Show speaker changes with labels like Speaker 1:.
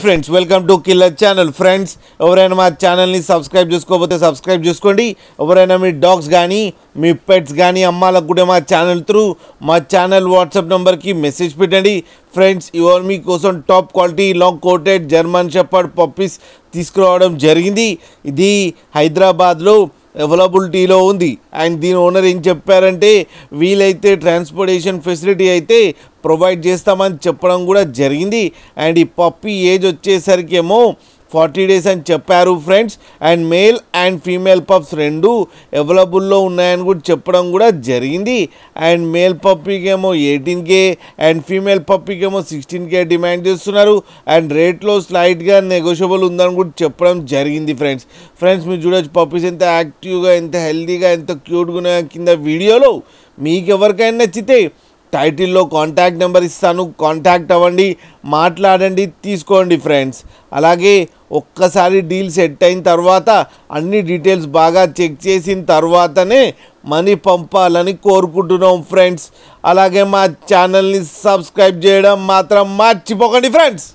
Speaker 1: Friends welcome to killer channel. Friends ఎవరైనా మా ఛానల్ని సబ్స్క్రైబ్ చేసుకోకపోతే సబ్స్క్రైబ్ చేసుకోండి. ఎవరైనా మీ డాగ్స్ కానీ మీ పెట్స్ కానీ అమ్మాలకు కూడా మా ఛానల్ త్రూ మా ఛానల్ వాట్సాప్ నెంబర్కి మెసేజ్ పెట్టండి. ఫ్రెండ్స్ ఇవాళ మీకోసం top quality long coated German shepherd puppies తీసుకురావడం జరిగింది. ఇది హైదరాబాద్లో అవైలబిలిటీలో ఉంది. అండ్ దీని ఓనర్ ఏం చెప్పారంటే వీలైతే ట్రాన్స్పోర్టేషన్ ఫెసిలిటీ అయితే ప్రొవైడ్ చేస్తామని చెప్పడం కూడా జరిగింది. అండ్ ఈ పప్పీ ఏజ్ వచ్చేసరికి ఏమో 40 days అని చెప్పారు friends. And male and female pups రెండు అవైలబుల్లో ఉన్నాయని కూడా చెప్పడం కూడా జరిగింది. అండ్ మేల్ పప్పీకి ఏమో 18K అండ్ ఫీమేల్ పప్పీకి ఏమో 16K డిమాండ్ చేస్తున్నారు. అండ్ రేట్లో స్లైట్గా నెగోషియబుల్ ఉందని కూడా చెప్పడం జరిగింది ఫ్రెండ్స్. మీరు చూడొచ్చు పప్పీస్ ఎంత యాక్టివ్గా, ఎంత హెల్తీగా, ఎంత క్యూట్గా ఉన్నాయో కింద వీడియోలో. మీకు ఎవరికైనా నచ్చితే టైటిల్లో కాంటాక్ట్ నెంబర్ ఇస్తాను, కాంటాక్ట్ అవ్వండి, మాట్లాడండి, తీసుకోండి ఫ్రెండ్స్. అలాగే ఒక్కసారి డీల్ సెట్ అయిన తర్వాత అన్ని డీటెయిల్స్ బాగా చెక్ చేసిన తర్వాతనే మనీ పంపాలని కోరుకుంటున్నాం ఫ్రెండ్స్. అలాగే మా ఛానల్ని సబ్స్క్రైబ్ చేయడం మాత్రం మర్చిపోకండి ఫ్రెండ్స్.